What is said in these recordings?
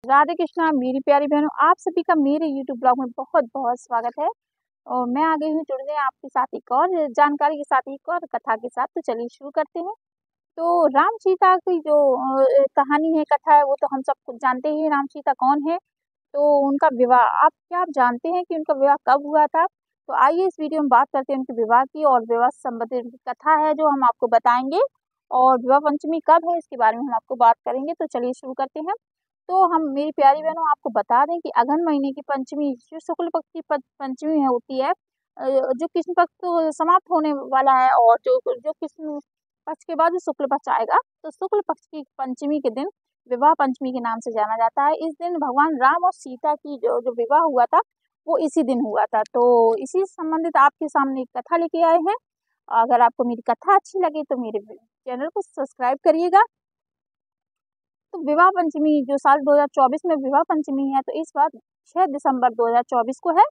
राधे कृष्णा मेरी प्यारी बहनों, आप सभी का मेरे यूट्यूब ब्लॉग में बहुत बहुत स्वागत है। और मैं आ गई हूँ जुड़ने आपके साथ एक और जानकारी के साथ, एक और कथा के साथ। तो चलिए शुरू करते हैं। तो राम सीता की जो कहानी है, कथा है, वो तो हम सब कुछ जानते ही हैं। राम सीता कौन है, तो उनका विवाह आप जानते हैं कि उनका विवाह कब हुआ था? तो आइए इस वीडियो में बात करते हैं उनके विवाह की, और विवाह से संबंधित उनकी कथा है जो हम आपको बताएंगे। और विवाह पंचमी कब है इसके बारे में हम आपको बात करेंगे। तो चलिए शुरू करते हैं। तो हम मेरी प्यारी बहनों आपको बता दें कि अगहन महीने की पंचमी, जो शुक्ल पक्ष की पंचमी है होती है, जो कृष्ण पक्ष तो समाप्त होने वाला है, और जो जो कृष्ण पक्ष के बाद जो शुक्ल पक्ष आएगा, तो शुक्ल पक्ष की पंचमी के दिन विवाह पंचमी के नाम से जाना जाता है। इस दिन भगवान राम और सीता की जो जो विवाह हुआ था, वो इसी दिन हुआ था। तो इसी से संबंधित आपके सामने एक कथा लेके आए हैं। अगर आपको मेरी कथा अच्छी लगे तो मेरे चैनल को सब्सक्राइब करिएगा। तो विवाह पंचमी जो साल 2024 में विवाह पंचमी है, तो इस बार 6 दिसंबर 2024 को है।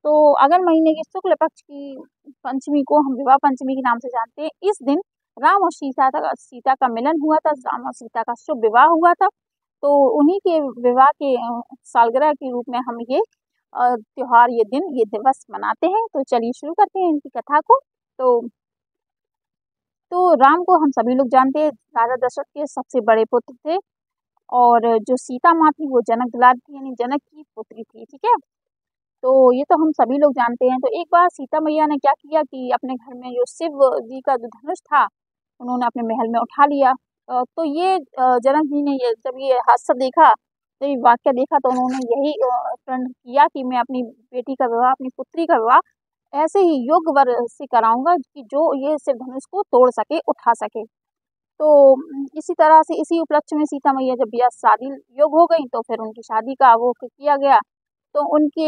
तो अगहन महीने के शुक्ल पक्ष की पंचमी को हम विवाह पंचमी के नाम से जानते हैं। इस दिन राम और सीता का मिलन हुआ था, राम और सीता का शुभ विवाह हुआ था। तो उन्हीं के विवाह के सालगिरह के रूप में हम ये त्योहार, ये दिन, ये दिवस मनाते हैं। तो चलिए शुरू करते हैं इनकी कथा को। तो राम को हम सभी लोग जानते हैं, राजा दशरथ के सबसे बड़े पुत्र थे। और जो सीता माँ थी वो जनक दुलारी थी, यानी जनक की पुत्री थी। ठीक है, तो ये तो हम सभी लोग जानते हैं। तो एक बार सीता मैया ने क्या किया कि अपने घर में जो शिव जी का जो धनुष था, उन्होंने अपने महल में उठा लिया। तो ये जनक जी ने जब ये हादसा देखा, तो ये वाक्य देखा, तो उन्होंने यही प्रण किया कि मैं अपनी बेटी का विवाह, अपनी पुत्री का विवाह ऐसे ही योग्य वर से कराऊंगा कि जो ये शिव धनुष को तोड़ सके, उठा सके। तो इसी तरह से इसी उपलक्ष्य में सीता मैया जब यह शादी योग्य हो गई, तो फिर उनकी शादी का वो किया गया। तो उनके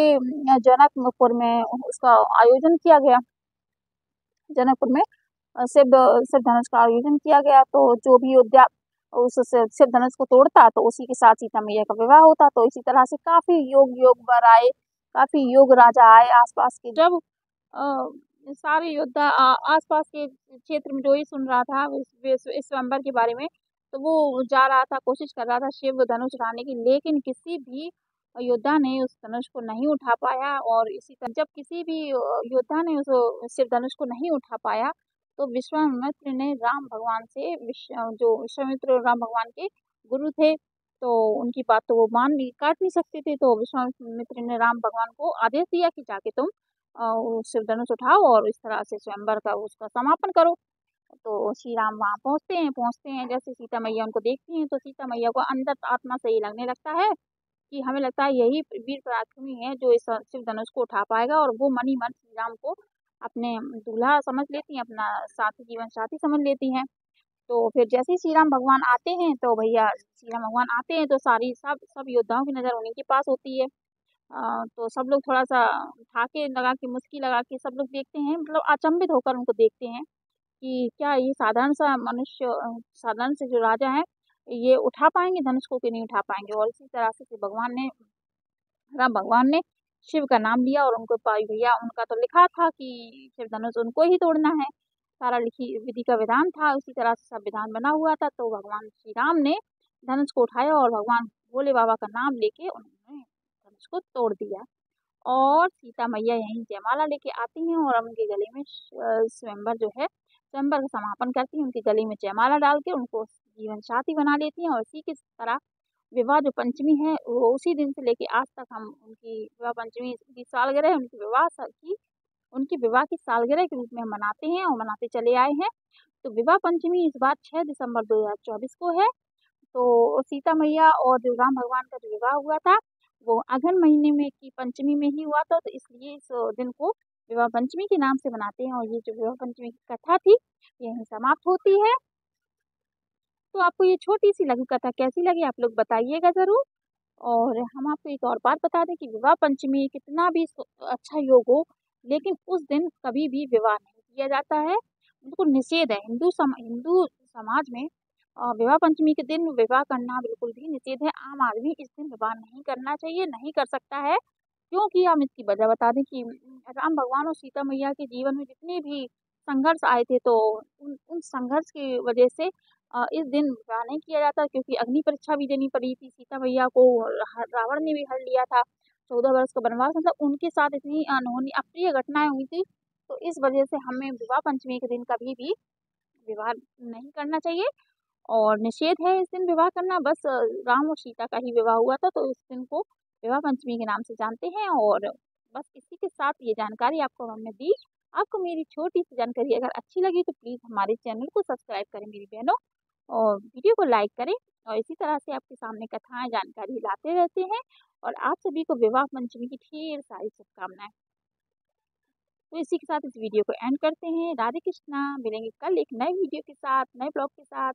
जनकपुर में उसका आयोजन किया गया। जनकपुर में शिव शिव धनुष का आयोजन किया गया। तो जो भी योद्धा उस शिव धनुष को तोड़ता, तो उसी के साथ सीता मैया का विवाह होता। तो इसी तरह से काफी योग योग वर आए, काफी योग राजा आए आसपास के। जब सारे योद्धा आसपास के क्षेत्र में जो ही सुन रहा था इस स्वयंवर के बारे में, तो वो जा रहा था, कोशिश कर रहा था शिव धनुष उठाने की, लेकिन किसी भी योद्धा ने उस धनुष को नहीं उठा पाया। और इसी तरह जब किसी भी योद्धा ने उस शिव धनुष को नहीं उठा पाया, तो विश्वामित्र ने राम भगवान से जो विश्वामित्र राम भगवान के गुरु थे, तो उनकी बात तो वो काट नहीं सकते थे। तो विश्वामित्र ने राम भगवान को आदेश दिया कि जाके तुम वो शिव धनुष उठाओ और इस तरह से स्वयंवर का उसका समापन करो। तो श्री राम वहाँ पहुँचते हैं जैसे सीता मैया उनको देखती हैं, तो सीता मैया को अंदर आत्मा से ये लगने लगता है कि हमें लगता है यही वीर पराक्रमी है जो इस शिव धनुष को उठा पाएगा। और वो मन ही मन श्री राम को अपने दूल्हा समझ लेती हैं, अपना साथी, जीवन साथी समझ लेती हैं। तो फिर जैसे ही श्री राम भगवान आते हैं, तो भैया श्री राम भगवान आते हैं, तो सारी सब योद्धाओं की नज़र उन्हीं के पास होती है। तो सब लोग थोड़ा-सा ठाके लगा के, मुस्की लगा के सब लोग देखते हैं, मतलब अचंभित होकर उनको देखते हैं कि क्या ये साधारण-सा मनुष्य, साधारण से जो राजा हैं, ये उठा पाएँगे धनुष को कि नहीं उठा पाएँगे। और इसी तरह से राम भगवान ने शिव का नाम लिया और उनको भैया उनका तो लिखा था कि शिव धनुष उनको ही तोड़ना है। सारा लिखी विधि का विधान था, उसी तरह से सब विधान बना हुआ था। तो भगवान श्री राम ने धनुष को उठाया और भगवान भोले बाबा का नाम लेके उन्होंने धनुष को तोड़ दिया। और सीता मैया यहीं जयमाला लेके आती हैं और उनके गले में स्वयंवर जो है, स्वयंवर का समापन करती हैं। उनके गले में जयमाला डाल के उनको जीवन साथी बना लेती हैं। और इसी की तरह विवाह जो पंचमी है, वो उसी दिन से लेके आज तक हम उनकी विवाह पंचमी की सालगिरह, उनकी विवाह की सालगिरह के रूप में हम मनाते हैं और मनाते चले आए हैं। तो विवाह पंचमी इस बार 6 दिसंबर 2024 को है। तो सीता मैया और जो राम भगवान का जो विवाह हुआ था, वो अगहन महीने में की पंचमी में ही हुआ था। तो इसलिए इस दिन को विवाह पंचमी के नाम से मनाते हैं। और ये जो विवाह पंचमी की कथा थी, यहीं समाप्त होती है। तो आपको ये छोटी-सी लघु कथा कैसी लगी, आप लोग बताइएगा ज़रूर। और हम आपको एक और बात बता दें कि विवाह पंचमी कितना भी अच्छा योग हो, लेकिन उस दिन कभी भी विवाह नहीं किया जाता है, बिल्कुल निषेध है। हिंदू समाज में विवाह पंचमी के दिन विवाह करना बिल्कुल भी निषेध है। आम आदमी इस दिन विवाह नहीं करना चाहिए, नहीं कर सकता है। क्योंकि हम इसकी वजह बता दें कि राम भगवान और सीता मैया के जीवन में जितने भी संघर्ष आए थे, तो उन संघर्ष की वजह से इस दिन विवाह नहीं किया जाता क्योंकि अग्नि परीक्षा भी देनी पड़ी थी सीता मैया को। रावण ने भी हर लिया था, 14 वर्ष का वनवास, मतलब उनके साथ इतनी अनहोनी अप्रिय घटनाएं हुई थी। तो इस वजह से हमें विवाह पंचमी के दिन कभी भी विवाह नहीं करना चाहिए और निषेध है इस दिन विवाह करना। बस राम और सीता का ही विवाह हुआ था, तो इस दिन को विवाह पंचमी के नाम से जानते हैं। और बस इसी के साथ ये जानकारी आपको हमने दी। आपको मेरी छोटी सी जानकारी अगर अच्छी लगी तो प्लीज़ हमारे चैनल को सब्सक्राइब करें मेरी बहनों, और वीडियो को लाइक करें। और इसी तरह से आपके सामने कथाएं जानकारी लाते रहते हैं। और आप सभी को विवाह पंचमी की ढेर सारी शुभकामनाएं। तो इसी के साथ इस वीडियो को एंड करते हैं। राधे कृष्णा। मिलेंगे कल एक नए वीडियो के साथ, नए ब्लॉग के साथ।